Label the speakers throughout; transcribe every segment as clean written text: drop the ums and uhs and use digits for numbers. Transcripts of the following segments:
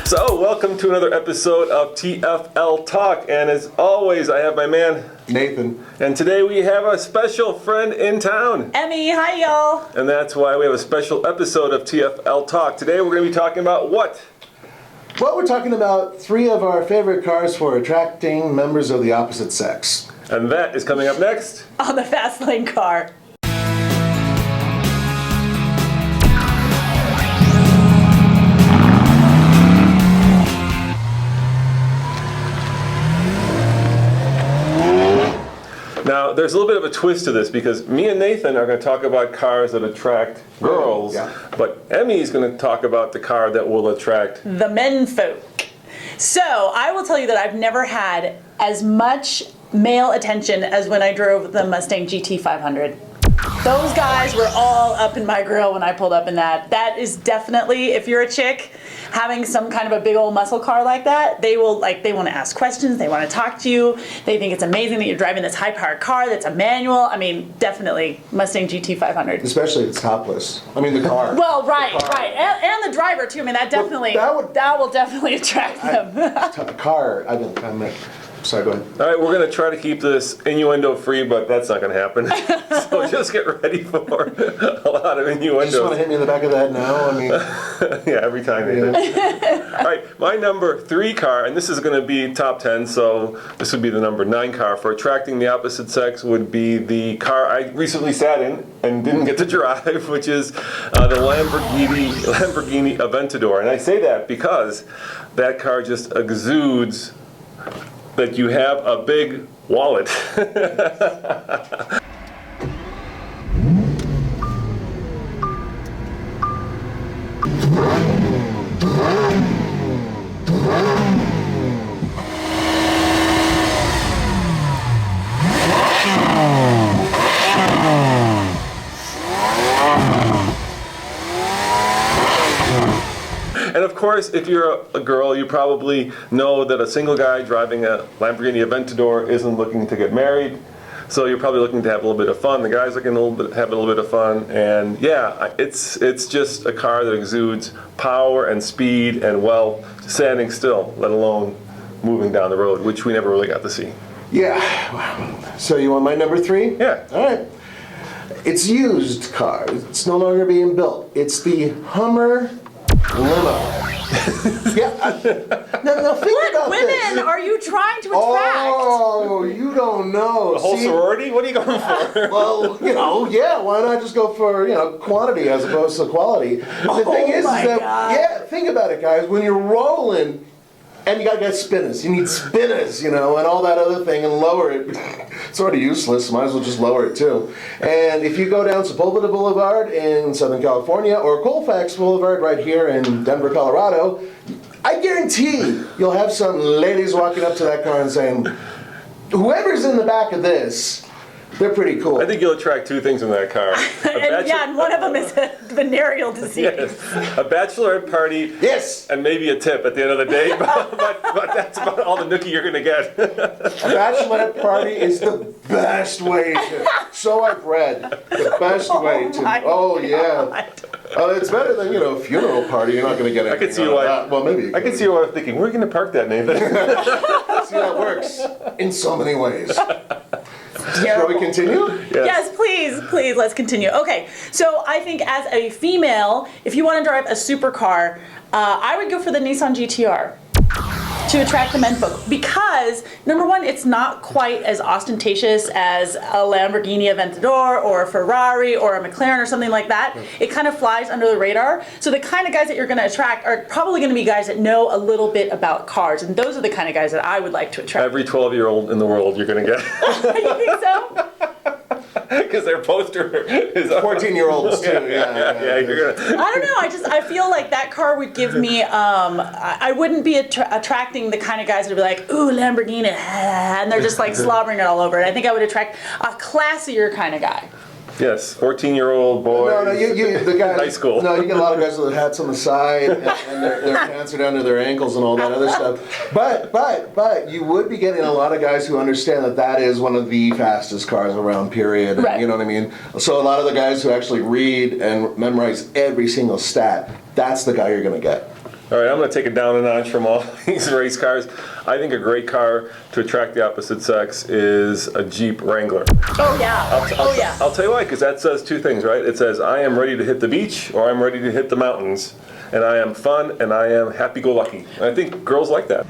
Speaker 1: So, welcome to another episode of TFL Talk, and as always, I have my man
Speaker 2: Nathan.
Speaker 1: And today we have a special friend in town.
Speaker 3: Emmy, hi y'all.
Speaker 1: And that's why we have a special episode of TFL Talk. Today we're going to be talking about what?
Speaker 2: Well, we're talking about 3 of our favorite cars for attracting members of the opposite sex.
Speaker 1: And that is coming up next
Speaker 3: on the Fast Lane Car.
Speaker 1: Now, there's a little bit of a twist to this because me and Nathan are going to talk about cars that attract girls, but Emmy's going to talk about the car that will attract
Speaker 3: the menfolk. So, I will tell you that I've never had as much male attention as when I drove the Mustang GT 500. Those guys were all up in my grill when I pulled up in that. That is definitely, if you're a chick, having some kind of a big old muscle car like that, they want to ask questions, they want to talk to you, they think it's amazing that you're driving this high-powered car that's a manual. I mean, definitely Mustang GT 500.
Speaker 2: Especially if it's topless. I mean, the car.
Speaker 3: Well, right. And the driver, too. I mean, that definitely, that will definitely attract them.
Speaker 2: Car, sorry, go ahead.
Speaker 1: All right, we're going to try to keep this innuendo-free, but that's not going to happen. So just get ready for a lot of innuendos.
Speaker 2: You just want to hit me in the back of the head now? I mean,
Speaker 1: yeah, every time. Yeah. All right, my number 3 car, and this is going to be top 10, so this would be the number 9 car for attracting the opposite sex, would be the car I recently sat in and didn't get to drive, which is the Lamborghini Aventador. And I say that because that car just exudes that you have a big wallet. And of course, if you're a girl, you probably know that a single guy driving a Lamborghini Aventador isn't looking to get married. So you're probably looking to have a little bit of fun. The guy's looking to have a little bit of fun. And yeah, it's just a car that exudes power and speed and, well, standing still, let alone moving down the road, which we never really got to see.
Speaker 2: Yeah. So you want my number 3?
Speaker 1: Yeah.
Speaker 2: All right. It's used car. It's no longer being built. It's the Hummer Limo. Yeah. Now think about
Speaker 3: women
Speaker 2: this.
Speaker 3: are you trying to attract?
Speaker 2: Oh, you don't know.
Speaker 1: The whole sorority? What are you going for?
Speaker 2: Well, yeah, why not just go for, quantity as opposed to quality? The thing is that, yeah, think about it, guys. When you're rolling, and you gotta get spinners. You need spinners, and all that other thing, and lower it. It's already useless. Might as well just lower it too. And if you go down Sepulveda Boulevard in Southern California, or Colfax Boulevard right here in Denver, Colorado, I guarantee you'll have some ladies walking up to that car and saying, "Whoever's in the back of this, they're pretty cool."
Speaker 1: I think you'll attract 2 things in that car.
Speaker 3: and one of them is a venereal disease.
Speaker 1: Yes. A bachelorette party.
Speaker 2: Yes.
Speaker 1: And maybe a tip at the end of the day, but that's about all the nookie you're going to get.
Speaker 2: A bachelorette party is the best way to. So I've read. The best way to. Yeah. It's better than, a funeral party. You're not going to get anything.
Speaker 1: I can see why.
Speaker 2: Well, maybe.
Speaker 1: I can see why I'm thinking, where are you going to park that, Nathan?
Speaker 2: See how it works in so many ways. Shall we continue?
Speaker 3: Yes, please, let's continue. Okay, so I think as a female, if you want to drive a supercar, I would go for the Nissan GT-R to attract the menfolk because, number one, it's not quite as ostentatious as a Lamborghini Aventador or a Ferrari or a McLaren or something like that. It kind of flies under the radar. So the kind of guys that you're going to attract are probably going to be guys that know a little bit about cars, and those are the kind of guys that I would like to attract.
Speaker 1: Every 12-year-old in the world you're going to get.
Speaker 3: You think so?
Speaker 1: Because their poster is
Speaker 2: 14-year-olds too. Yeah.
Speaker 1: You're gonna.
Speaker 3: I don't know. I feel like that car would give me. I wouldn't be attracting the kind of guys that would be like, "Ooh, Lamborghini," and they're just like slobbering it all over it. I think I would attract a classier kind of guy.
Speaker 1: Yes, 14-year-old boy.
Speaker 2: No, the guy.
Speaker 1: High school.
Speaker 2: No, you get a lot of guys with hats on the side, and their pants are down to their ankles and all that other stuff. But you would be getting a lot of guys who understand that that is one of the fastest cars around, period. And,
Speaker 3: right.
Speaker 2: You know what I mean? So a lot of the guys who actually read and memorize every single stat, that's the guy you're going to get.
Speaker 1: All right, I'm going to take it down a notch from all these race cars. I think a great car to attract the opposite sex is a Jeep Wrangler.
Speaker 3: Oh yeah.
Speaker 1: I'll tell you why, because that says two things, right? It says I am ready to hit the beach or I'm ready to hit the mountains. And I am fun and I am happy-go-lucky. And I think girls like that.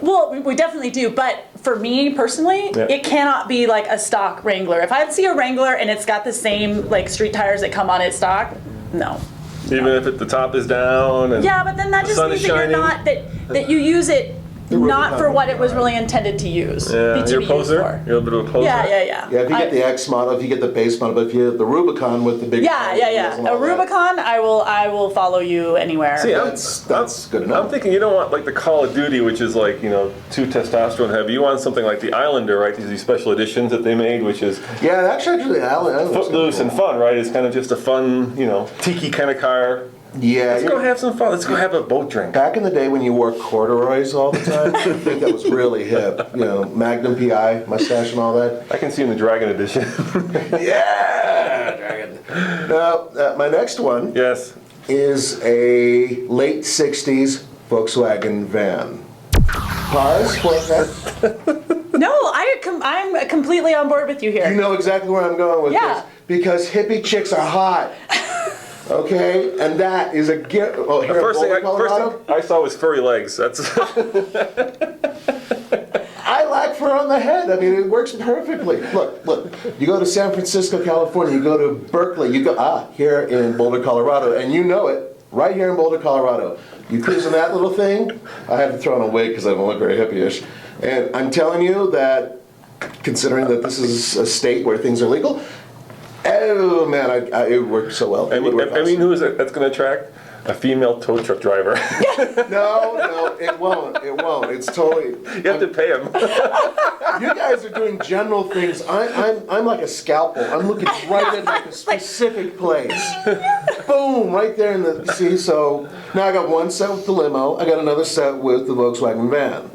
Speaker 3: Well, we definitely do, but for me personally, it cannot be like a stock Wrangler. If I see a Wrangler and it's got the same like street tires that come on it stock, no.
Speaker 1: Even if the top is down and
Speaker 3: yeah, but then that just means that you're not that you use it not for what it was really intended to use.
Speaker 1: Yeah, you're a poser.
Speaker 3: For.
Speaker 1: You're a bit of a poser.
Speaker 3: Yeah.
Speaker 2: Yeah, if you get the X model, if you get the base model, but if you get the Rubicon with the big
Speaker 3: a Rubicon, I will follow you anywhere.
Speaker 1: See,
Speaker 2: that's good enough.
Speaker 1: I'm thinking you don't want like the Call of Duty, which is like, you know, too testosterone heavy. You want something like the Islander, right? These special editions that they made, which is
Speaker 2: actually Islander
Speaker 1: footloose and fun, right? It's kind of just a fun, you know, tiki kind of car.
Speaker 2: Yeah,
Speaker 1: let's go have some fun. Let's go have a boat drink.
Speaker 2: Back in the day when you wore corduroys all the time, I think that was really hip. You know, Magnum PI, mustache and all that.
Speaker 1: I can see in the Dragon edition.
Speaker 2: Yeah, Dragon. Now, my next one is a late 60s Volkswagen van. Pause.
Speaker 3: No, I'm completely on board with you here.
Speaker 2: You know exactly where I'm going with this. Because hippie chicks are hot. Okay, and that is a gift. Well, here
Speaker 1: first thing I saw was furry legs. That's.
Speaker 2: I like fur on the head. I mean, it works perfectly. Look. You go to San Francisco, California. You go to Berkeley. You go here in Boulder, Colorado, and you know it. Right here in Boulder, Colorado. You cruise in that little thing. I have to throw on a wig because I don't look very hippie-ish. And I'm telling you that, considering that this is a state where things are legal. Oh man, it worked so well.
Speaker 1: I mean, who is it that's going to attract? A female tow truck driver.
Speaker 2: No, it won't. It's totally.
Speaker 1: You have to pay him.
Speaker 2: You guys are doing general things. I'm like a scalpel. I'm looking right at like a specific place. Boom, right there in the. See, so now I got one set with the limo. I got another set with the Volkswagen van.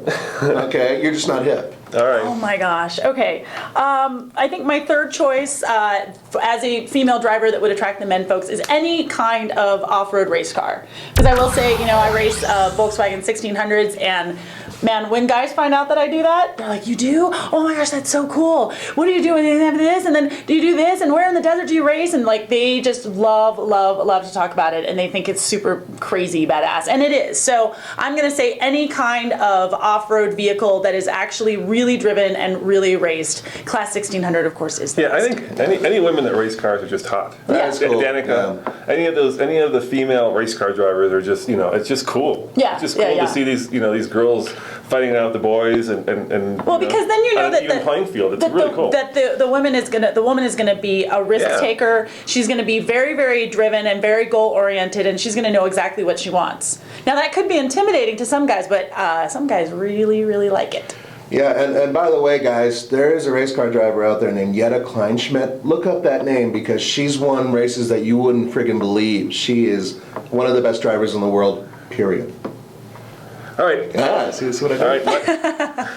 Speaker 2: Okay, you're just not hip.
Speaker 1: All right.
Speaker 3: Oh my gosh. Okay. I think my third choice as a female driver that would attract the men folks is any kind of off-road race car. Because I will say, you know, I race Volkswagen 1600s and man, when guys find out that I do that, they're like, you do? Oh my gosh, that's so cool. What do you do? And they have this, and then do you do this? And where in the desert do you race? And like, they just love to talk about it, and they think it's super crazy badass. And it is. So I'm going to say any kind of off-road vehicle that is actually really driven and really raced. Class 1600, of course, is the best.
Speaker 1: I think any women that race cars are just hot.
Speaker 2: That's cool.
Speaker 1: Danica, any of the female race car drivers are just, you know, it's just cool.
Speaker 3: Yeah.
Speaker 1: It's just cool to see these, you know, these girls fighting out with the boys and
Speaker 3: well, because then you know that
Speaker 1: the playing field. It's really cool.
Speaker 3: That the woman is gonna be a risk taker. She's gonna be very, very driven and very goal oriented, and she's gonna know exactly what she wants. Now that could be intimidating to some guys, but some guys really, really like it.
Speaker 2: Yeah, and by the way, guys, there is a race car driver out there named Jetta Kleinschmidt. Look up that name because she's won races that you wouldn't friggin' believe. She is one of the best drivers in the world, period.
Speaker 1: All right.
Speaker 2: Yeah, see what I did?
Speaker 1: All right.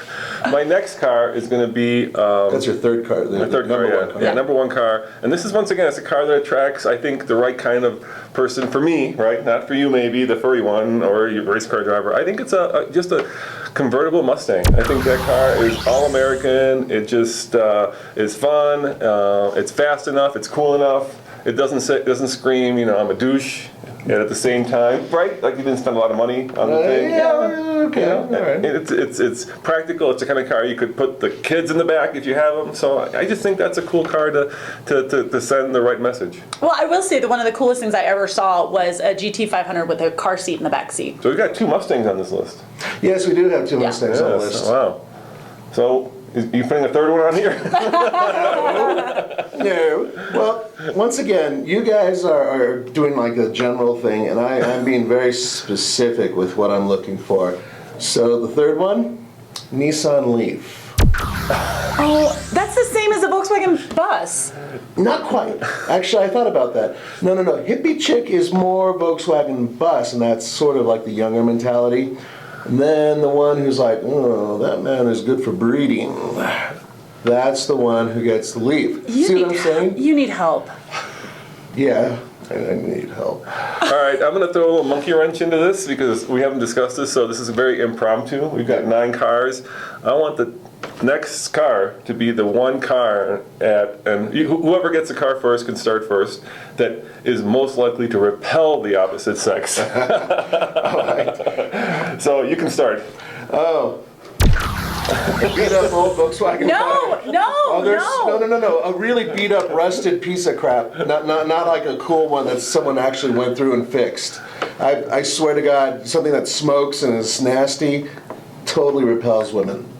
Speaker 1: My next car is going to be...
Speaker 2: That's your third car.
Speaker 1: My third car, yeah. Number one car. And this is, once again, it's a car that attracts, I think, the right kind of person for me, right? Not for you, maybe, the furry one, or your race car driver. I think it's just a convertible Mustang. I think that car is all-American. It just is fun. It's fast enough. It's cool enough. It doesn't scream, you know, I'm a douche. And at the same time, right? Like you didn't spend a lot of money on the thing.
Speaker 2: Okay.
Speaker 1: You know,
Speaker 2: All right.
Speaker 1: It's practical. It's the kind of car you could put the kids in the back if you have them. So I just think that's a cool car to send the right message.
Speaker 3: Well, I will say that one of the coolest things I ever saw was a GT500 with a car seat in the back seat.
Speaker 1: So we've got 2 Mustangs on this list.
Speaker 2: Yes, we do have 2 Mustangs on the list.
Speaker 1: Wow. So you putting a third one on here?
Speaker 2: No. Well, once again, you guys are doing like a general thing, and I'm being very specific with what I'm looking for. So the third one, Nissan Leaf.
Speaker 3: Oh, that's the same as a Volkswagen bus.
Speaker 2: Not quite. Actually, I thought about that. No. Hippie chick is more Volkswagen bus, and that's sort of like the younger mentality. And then the one who's like, oh, that man is good for breeding. that's the one who gets the Leaf.
Speaker 3: You
Speaker 2: See
Speaker 3: need,
Speaker 2: what I'm saying?
Speaker 3: You need help.
Speaker 2: Yeah, I need help.
Speaker 1: All right, I'm going to throw a little monkey wrench into this because we haven't discussed this, so this is very impromptu. We've got 9 cars. I want the next car to be the one car whoever gets the car first can start first, that is most likely to repel the opposite sex.
Speaker 2: All right.
Speaker 1: So you can start.
Speaker 2: Oh. Beat up old Volkswagen.
Speaker 3: No.
Speaker 2: No. A really beat up, rusted piece of crap. Not like a cool one that someone actually went through and fixed. I swear to God, something that smokes and is nasty totally repels women.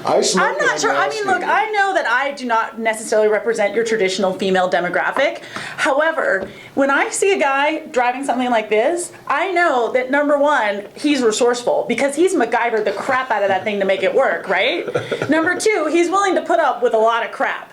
Speaker 3: I'm not sure. I mean, look, I know that I do not necessarily represent your traditional female demographic. However, when I see a guy driving something like this, I know that number one, he's resourceful because he's MacGyvered the crap out of that thing to make it work, right? Number two, he's willing to put up with a lot of crap.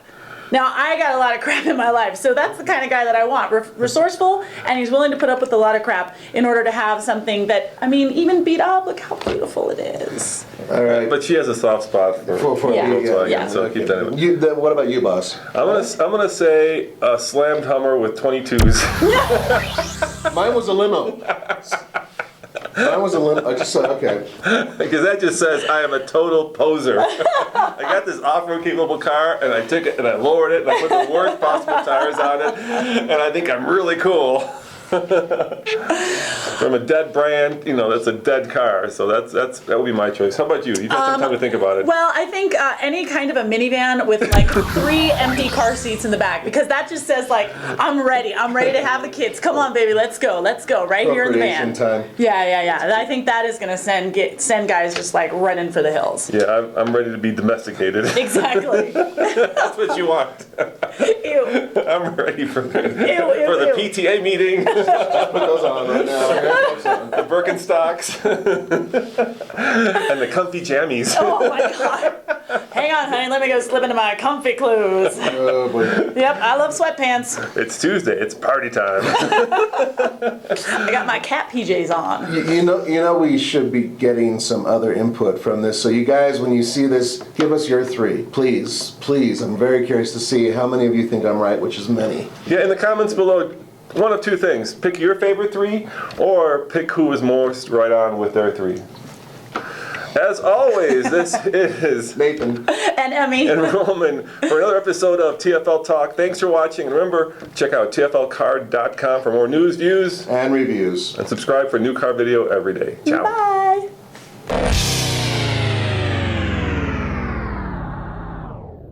Speaker 3: Now, I got a lot of crap in my life, so that's the kind of guy that I want. Resourceful, and he's willing to put up with a lot of crap in order to have something that, I mean, even beat up, look how beautiful it is.
Speaker 2: All right.
Speaker 1: But she has a soft spot for Volkswagen,
Speaker 3: yeah.
Speaker 1: so keep that in mind.
Speaker 2: What about you, boss?
Speaker 1: I'm gonna say a slammed Hummer with 22s.
Speaker 2: Mine was a limo. I just said, okay.
Speaker 1: Because that just says I am a total poser. I got this off-road capable car, and I took it and I lowered it and I put the worst possible tires on it, and I think I'm really cool. From a dead brand, that's a dead car. So that would be my choice. How about you? You've had some time to think about it.
Speaker 3: Well, I think any kind of a minivan with like 3 empty car seats in the back, because that just says like, I'm ready to have the kids. Come on, baby, let's go, right here in the van.
Speaker 2: Time.
Speaker 3: Yeah. I think that is going to send guys just like running for the hills.
Speaker 1: Yeah, I'm ready to be domesticated.
Speaker 3: Exactly.
Speaker 1: That's what you want.
Speaker 3: Ew.
Speaker 1: I'm ready for the
Speaker 3: Ew.
Speaker 1: PTA meeting.
Speaker 2: Put those on right now.
Speaker 1: The Birkenstocks and the comfy jammies.
Speaker 3: Oh my God. Hang on, honey. Let me go slip into my comfy clothes.
Speaker 2: Oh, boy.
Speaker 3: Yep, I love sweatpants.
Speaker 1: It's Tuesday. It's party time.
Speaker 3: I got my cat PJs on.
Speaker 2: You know, we should be getting some other input from this. So you guys, when you see this, give us your 3, please. I'm very curious to see how many of you think I'm right, which is many.
Speaker 1: Yeah, in the comments below, one of 2 things. Pick your favorite 3, or pick who is most right on with their 3. As always, this is
Speaker 2: Nathan
Speaker 3: and Emmy
Speaker 1: and Roman for another episode of TFL Talk. Thanks for watching, and remember, check out tflcard.com for more news, views,
Speaker 2: and reviews.
Speaker 1: and subscribe for a new car video every day. Ciao.
Speaker 3: Bye.